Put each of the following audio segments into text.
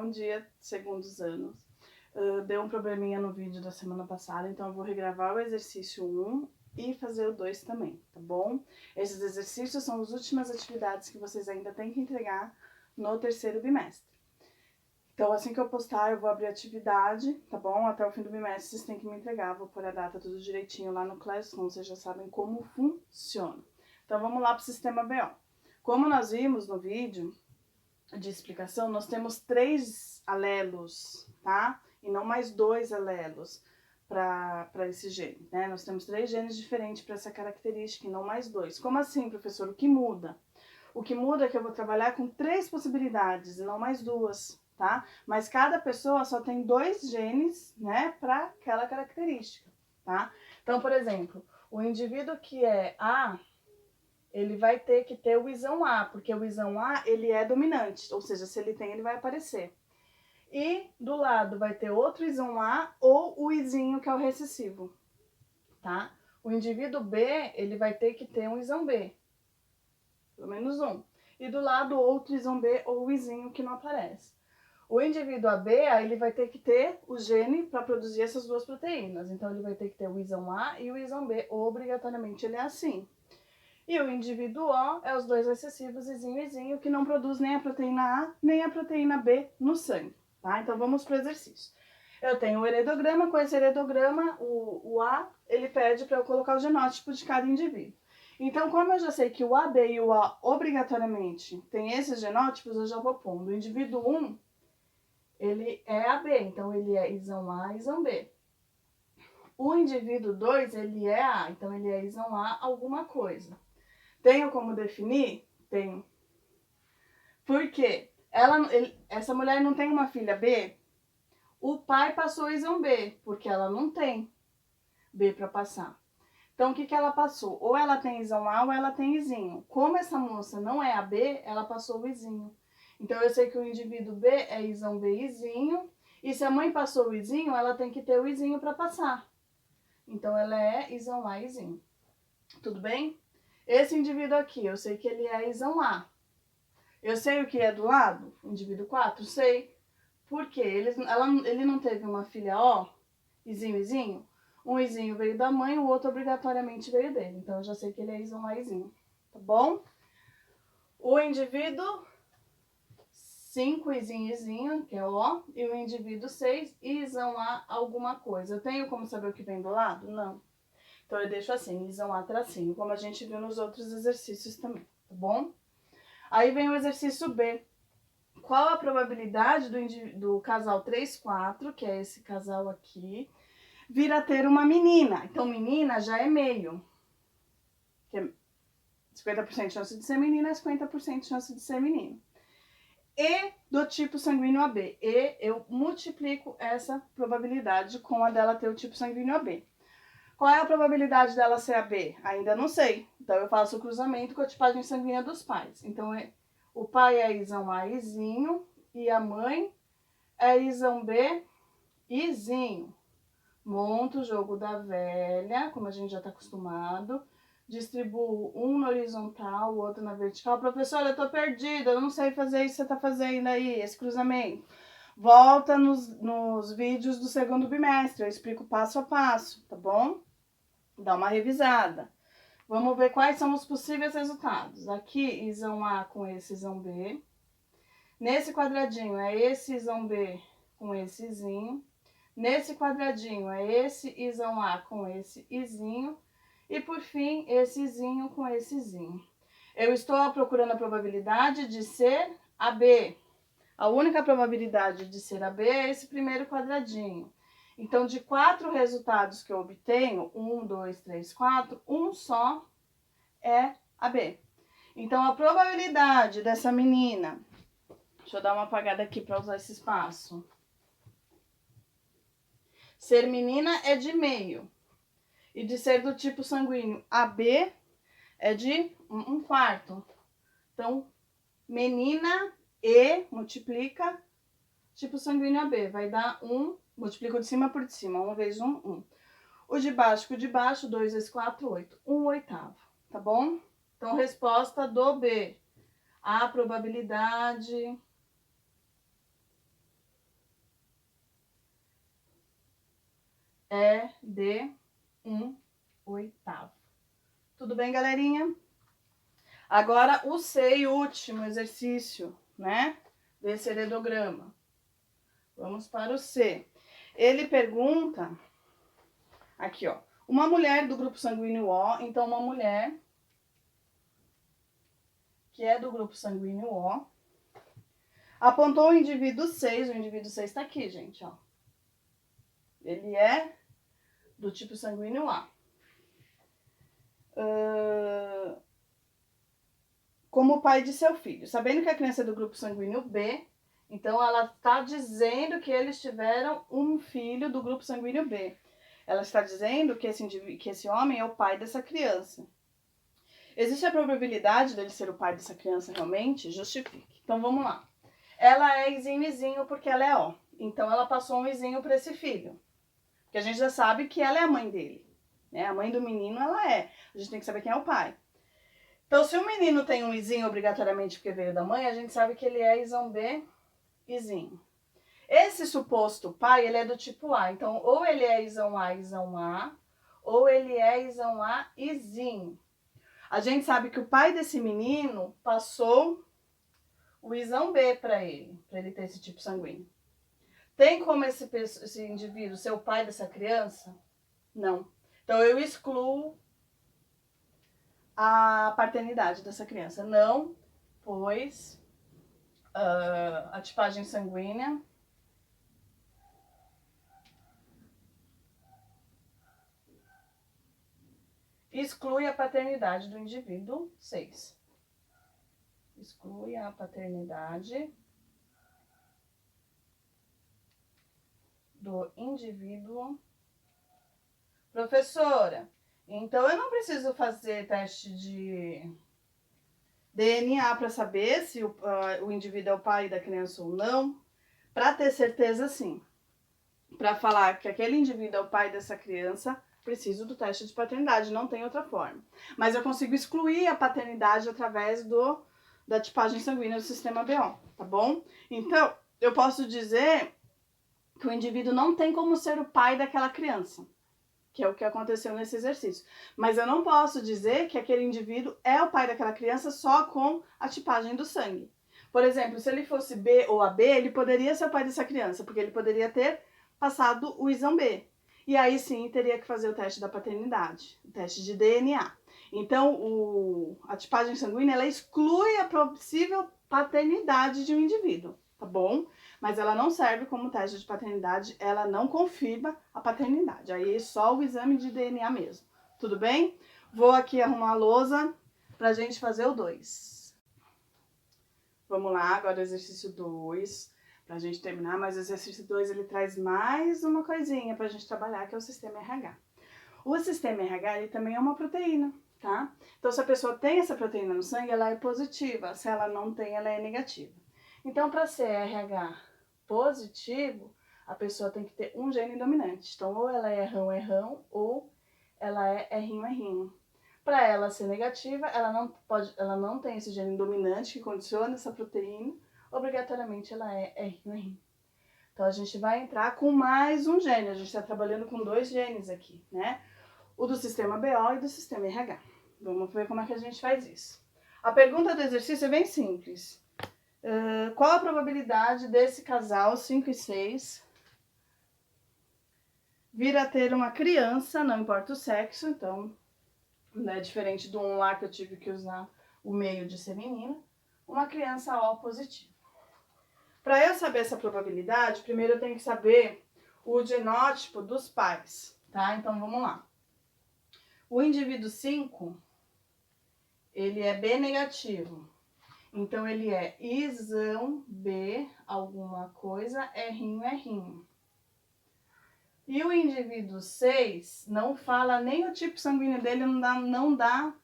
bom dia, segundos anos. Deu um probleminha no vídeo da semana passada, então eu vou regravar o exercício 1 e fazer o 2 também, tá bom? Esses exercícios são as últimas atividades que vocês ainda têm que entregar no terceiro bimestre. Então, assim que eu postar, eu vou abrir a atividade, tá bom? Até o fim do bimestre vocês têm que me entregar, vou pôr a data tudo direitinho lá no Classroom, vocês já sabem como funciona. Então, vamos lá para o sistema BO. Como nós vimos no vídeo de explicação, nós temos 3 alelos, tá? E não mais 2 alelos para esse gene, né? Nós temos 3 genes diferentes para essa característica e não mais 2. Como assim, professor? O que muda? O que muda é que eu vou trabalhar com 3 possibilidades e não mais 2, tá? Mas cada pessoa só tem 2 genes, né, para aquela característica, tá? Então, por exemplo, o indivíduo que é A, ele vai ter que ter o isão A, porque o isão A, ele é dominante, ou seja, se ele tem, ele vai aparecer. E do lado vai ter outro isão A ou o izinho, que é o recessivo, tá? O indivíduo B, ele vai ter que ter um isão B, pelo menos um. E do lado outro isão B ou o izinho que não aparece. O indivíduo AB, aí ele vai ter que ter o gene para produzir essas 2 proteínas. Então, ele vai ter que ter o isão A e o isão B, obrigatoriamente ele é assim. E o indivíduo O é os 2 recessivos, izinho e izinho, que não produz nem a proteína A, nem a proteína B no sangue, tá? Então, vamos para o exercício. Eu tenho o heredograma, com esse heredograma, o A, ele pede para eu colocar o genótipo de cada indivíduo. Então, como eu já sei que o AB e o A, obrigatoriamente, tem esses genótipos, eu já vou pondo. O indivíduo 1, ele é AB, então ele é isão A, isão B. O indivíduo 2, ele é A, então ele é isão A alguma coisa. Tenho como definir? Tenho. Por quê? Essa mulher não tem uma filha B? O pai passou isão B, porque ela não tem B para passar. Então, o que ela passou? Ou ela tem isão A ou ela tem izinho. Como essa moça não é AB, ela passou o izinho. Então, eu sei que o indivíduo B é isão B izinho. E se a mãe passou o izinho, ela tem que ter o izinho para passar. Então, ela é isão A izinho. Tudo bem? Esse indivíduo aqui, eu sei que ele é isão A. Eu sei o que é do lado? O indivíduo 4? Sei. Por quê? Ele não teve uma filha O, izinho, izinho? Um izinho veio da mãe, o outro obrigatoriamente veio dele. Então, eu já sei que ele é isão A izinho. Tá bom? O indivíduo 5, izinho, izinho, que é O. E o indivíduo 6, isão A alguma coisa. Eu tenho como saber o que vem do lado? Não. Então, eu deixo assim, isão A tracinho, como a gente viu nos outros exercícios também, tá bom? Aí vem o exercício B. Qual a probabilidade do casal 3, 4, que é esse casal aqui, vir a ter uma menina? Então, menina já é meio. Que é 50% de chance de ser menina, 50% de chance de ser menino. E do tipo sanguíneo AB. E eu multiplico essa probabilidade com a dela ter o tipo sanguíneo AB. Qual é a probabilidade dela ser AB? Ainda não sei. Então, eu faço o cruzamento com a tipagem sanguínea dos pais. Então, o pai é isão A izinho e a mãe é isão B izinho. Monto o jogo da velha, como a gente já está acostumado. Distribuo um na horizontal, o outro na vertical. Professora, eu tô perdida, eu não sei fazer isso que você tá fazendo aí, esse cruzamento. Volta nos vídeos do segundo bimestre, eu explico passo a passo, tá bom? Dá uma revisada. Vamos ver quais são os possíveis resultados. Aqui, isão A com esse isão B. Nesse quadradinho, é esse isão B com esse izinho. Nesse quadradinho, é esse isão A com esse izinho. E, por fim, esse izinho com esse izinho. Eu estou procurando a probabilidade de ser AB. A única probabilidade de ser AB é esse primeiro quadradinho. Então, de 4 resultados que eu obtenho, 1, 2, 3, 4, um só é AB. Então, a probabilidade dessa menina... Deixa eu dar uma apagada aqui para usar esse espaço. Ser menina é de meio. E de ser do tipo sanguíneo AB é de 1/4. Então, menina E multiplica tipo sanguíneo AB. Vai dar 1, multiplico de cima por de cima. 1 vezes 1, 1. O de baixo com o de baixo, 2 vezes 4, 8. 1/8. Tá bom? Então, resposta do B. A probabilidade é de 1/8. Tudo bem, galerinha? Agora, o C e último exercício, né, desse heredograma. Vamos para o C. Ele pergunta, aqui, ó, uma mulher do grupo sanguíneo O, então uma mulher que é do grupo sanguíneo O, apontou o indivíduo 6, o indivíduo 6 tá aqui, gente, ó. Ele é do tipo sanguíneo A. Como pai de seu filho. Sabendo que a criança é do grupo sanguíneo B, então ela está dizendo que eles tiveram um filho do grupo sanguíneo B. Ela está dizendo que esse homem é o pai dessa criança. Existe a probabilidade dele ser o pai dessa criança realmente? Justifique. Então vamos lá. Ela é izinho porque ela é O. Então ela passou um izinho para esse filho. Porque a gente já sabe que ela é a mãe dele. Né? A mãe do menino ela é. A gente tem que saber quem é o pai. Então, se o menino tem um izinho obrigatoriamente porque veio da mãe, a gente sabe que ele é isão B, izinho. Esse suposto pai, ele é do tipo A. Então, ou ele é isão A, ou ele é isão A, izinho. A gente sabe que o pai desse menino passou o isão B para ele ter esse tipo sanguíneo. Tem como esse indivíduo ser o pai dessa criança? Não. Então, eu excluo a paternidade dessa criança. Não, pois a tipagem sanguínea exclui a paternidade do indivíduo 6. Exclui a paternidade do indivíduo. Professora, então eu não preciso fazer teste de DNA para saber se o indivíduo é o pai da criança ou não? Para ter certeza, sim. Para falar que aquele indivíduo é o pai dessa criança, preciso do teste de paternidade, não tem outra forma. Mas eu consigo excluir a paternidade através da tipagem sanguínea do sistema BO, tá bom? Então, eu posso dizer que o indivíduo não tem como ser o pai daquela criança, que é o que aconteceu nesse exercício. Mas eu não posso dizer que aquele indivíduo é o pai daquela criança só com a tipagem do sangue. Por exemplo, se ele fosse B ou AB, ele poderia ser o pai dessa criança, porque ele poderia ter passado o isão B. E aí sim teria que fazer o teste da paternidade, o teste de DNA. Então, a tipagem sanguínea, ela exclui a possível paternidade de um indivíduo, tá bom? Mas ela não serve como teste de paternidade, ela não confirma a paternidade. Aí é só o exame de DNA mesmo. Tudo bem? Vou aqui arrumar a lousa pra gente fazer o 2. Vamos lá, agora o exercício 2, pra gente terminar, mas o exercício 2 ele traz mais uma coisinha pra gente trabalhar, que é o sistema RH. O sistema RH, ele também é uma proteína, tá? Então, se a pessoa tem essa proteína no sangue, ela é positiva. Se ela não tem, ela é negativa. Então, para ser RH positivo, a pessoa tem que ter um gene dominante. Então, ou ela é rão, ou ela é rinho. Para ela ser negativa, ela não tem esse gene dominante que condiciona essa proteína, obrigatoriamente ela é rinho. Então, a gente vai entrar com mais um gene. A gente está trabalhando com 2 genes aqui, né? O do sistema BO e do sistema RH. Vamos ver como é que a gente faz isso. A pergunta do exercício é bem simples. Qual a probabilidade desse casal 5 e 6 vir a ter uma criança, não importa o sexo, então, né, diferente do um lá que eu tive que usar o meio de ser menina, uma criança O positiva. Para eu saber essa probabilidade, primeiro eu tenho que saber o genótipo dos pais, tá? Então, vamos lá. O indivíduo 5, ele é B negativo. Então, ele é isão B alguma coisa, rinho. E o indivíduo 6 não fala nem o tipo sanguíneo dele, não dá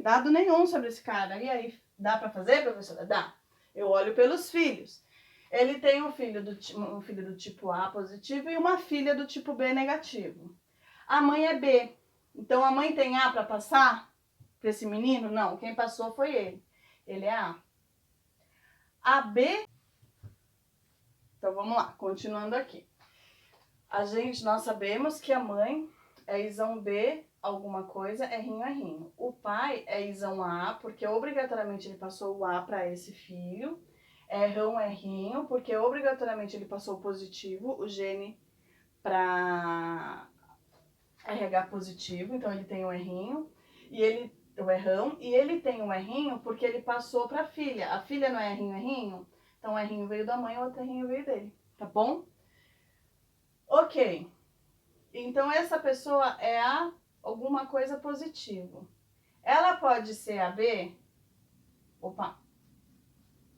dado nenhum sobre esse cara. E aí, dá para fazer, professora? Dá. Eu olho pelos filhos. Ele tem um filho do tipo A positivo e uma filha do tipo B negativo. A mãe é B. Então, a mãe tem A para passar para esse menino? Não, quem passou foi ele. Ele é A. A B... Então, vamos lá, continuando aqui. Nós sabemos que a mãe é isão B, alguma coisa, errinho. O pai é isão A, porque obrigatoriamente ele passou o A para esse filho. Errinho, porque obrigatoriamente ele passou o positivo, o gene para RH positivo, então ele tem um errinho, o errão, e ele tem um errinho porque ele passou para a filha. A filha não é errinho? Então o errinho veio da mãe, o outro errinho veio dele, tá bom? Ok. Então essa pessoa é A alguma coisa positivo. Ela pode ser AB? Opa.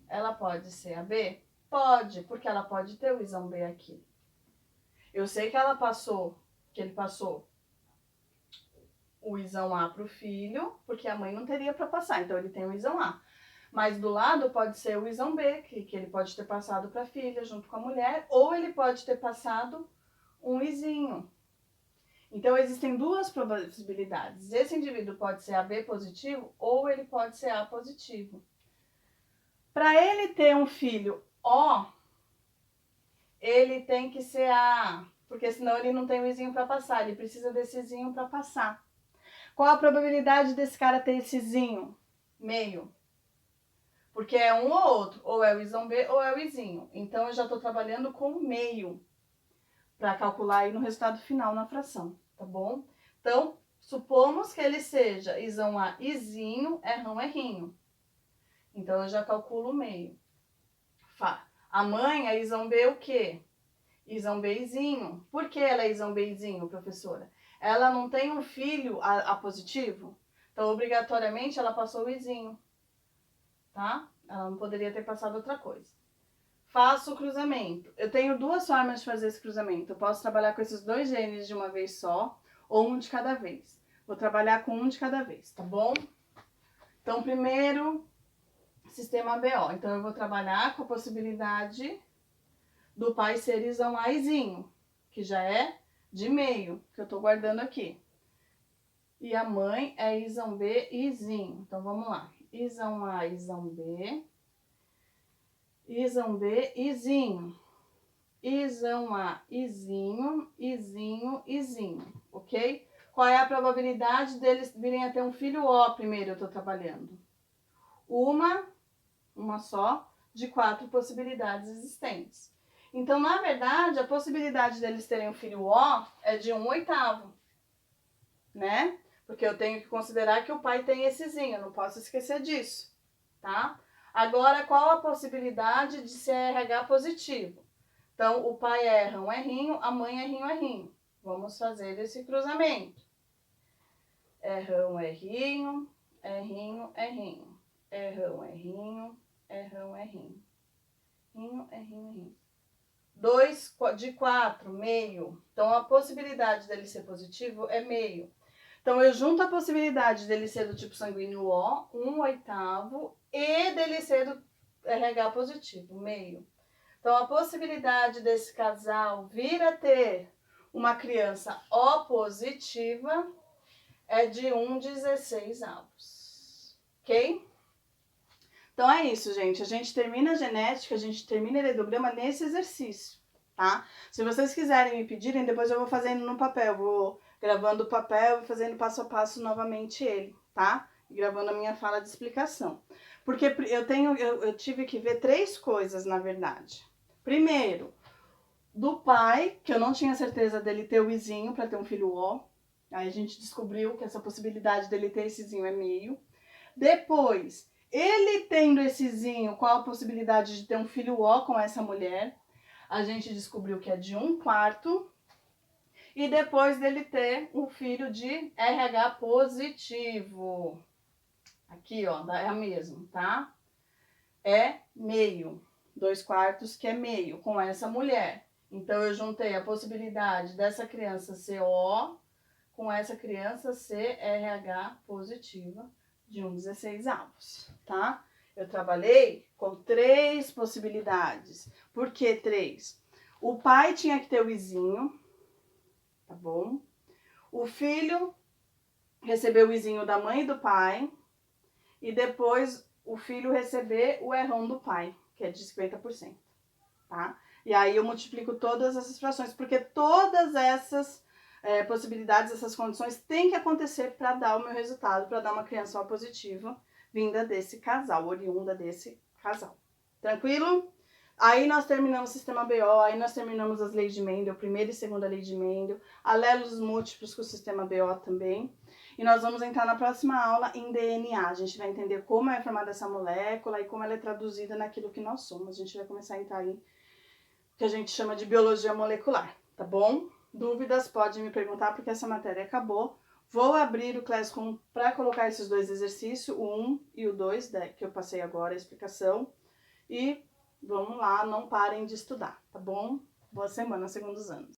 Ela pode ser AB? Pode, porque ela pode ter o isão B aqui. Eu sei que ele passou o isão A para o filho, porque a mãe não teria para passar, então ele tem o isão A. Mas do lado pode ser o isão B, que ele pode ter passado para a filha junto com a mulher, ou ele pode ter passado um izinho. Então existem duas possibilidades. Esse indivíduo pode ser AB positivo ou ele pode ser A positivo. Para ele ter um filho O, ele tem que ser A, porque senão ele não tem o izinho para passar, ele precisa desse izinho para passar. Qual a probabilidade desse cara ter esse izinho? Meio. Porque é um ou outro, ou é o isão B ou é o izinho. Então eu já estou trabalhando com meio para calcular aí no resultado final na fração, tá bom? Então, supomos que ele seja isão A, izinho, errão, errinho. Então eu já calculo meio. A mãe é isão B o quê? Isão Bzinho. Por que ela é isão Bzinho, professora? Ela não tem um filho A positivo? Então, obrigatoriamente, ela passou o izinho, tá? Ela não poderia ter passado outra coisa. Faço o cruzamento. Eu tenho duas formas de fazer esse cruzamento. Eu posso trabalhar com esses dois genes de uma vez só, ou um de cada vez. Vou trabalhar com um de cada vez, tá bom? Então, primeiro, sistema BO. Então, eu vou trabalhar com a possibilidade do pai ser isão Azinho, que já é de meio, que eu tô guardando aqui. E a mãe é isão B, izinho. Então, vamos lá. Isão A, isão B. Isão B, izinho. Isão A, izinho, izinho, izinho, ok? Qual é a probabilidade deles virem a ter um filho O primeiro eu tô trabalhando? Uma só, de 4 possibilidades existentes. Então, na verdade, a possibilidade deles terem um filho O é de 1/8, né? Porque eu tenho que considerar que o pai tem essezinho, eu não posso esquecer disso, tá? Agora, qual a possibilidade de ser RH positivo? Então, o pai é errão, errinho, a mãe é errinho, errinho. Vamos fazer esse cruzamento. Errão, errinho, errinho, errinho. Errão, errinho, errão, errinho. Errinho, errinho, errinho. 2 de 4, meio. Então, a possibilidade dele ser positivo é meio. Então, eu junto a possibilidade dele ser do tipo sanguíneo O, 1/8, e dele ser do RH positivo, meio. Então, a possibilidade desse casal vir a ter uma criança O positiva é de 1/16. Ok? Então é isso, gente. A gente termina a genética, a gente termina o heredograma nesse exercício, tá? Se vocês quiserem me pedirem, depois eu vou fazendo no papel. Vou gravando o papel e fazendo passo a passo novamente ele, tá? E gravando a minha fala de explicação. Porque eu tive que ver 3 coisas, na verdade. Primeiro, do pai, que eu não tinha certeza dele ter o izinho para ter um filho O. Aí a gente descobriu que essa possibilidade dele ter esse izinho é meio. Depois, ele tendo essezinho, qual a possibilidade de ter um filho O com essa mulher? A gente descobriu que é de 1/4. E depois dele ter um filho de RH positivo. Aqui, ó, é a mesma, tá? É meio. 2/4 que é meio com essa mulher. Então, eu juntei a possibilidade dessa criança ser O com essa criança ser RH positiva de 1/16, tá? Eu trabalhei com 3 possibilidades. Por que 3? O pai tinha que ter o izinho, tá bom? O filho recebeu o izinho da mãe e do pai. E depois o filho receber o errão do pai, que é de 50%, tá? E aí eu multiplico todas essas frações, porque todas essas possibilidades, essas condições têm que acontecer para dar o meu resultado, para dar uma criança O positiva vinda desse casal, oriunda desse casal. Tranquilo? Aí nós terminamos o sistema BO, aí nós terminamos as leis de Mendel, primeira e segunda lei de Mendel, alelos múltiplos com o sistema BO também. E nós vamos entrar na próxima aula em DNA. A gente vai entender como é formada essa molécula e como ela é traduzida naquilo que nós somos. A gente vai começar a entrar aí, que a gente chama de biologia molecular, tá bom? Dúvidas, pode me perguntar, porque essa matéria acabou. Vou abrir o Classroom para colocar esses dois exercícios, o 1 e o 2, que eu passei agora a explicação. E vamos lá, não parem de estudar, tá bom? Boa semana, segundos anos.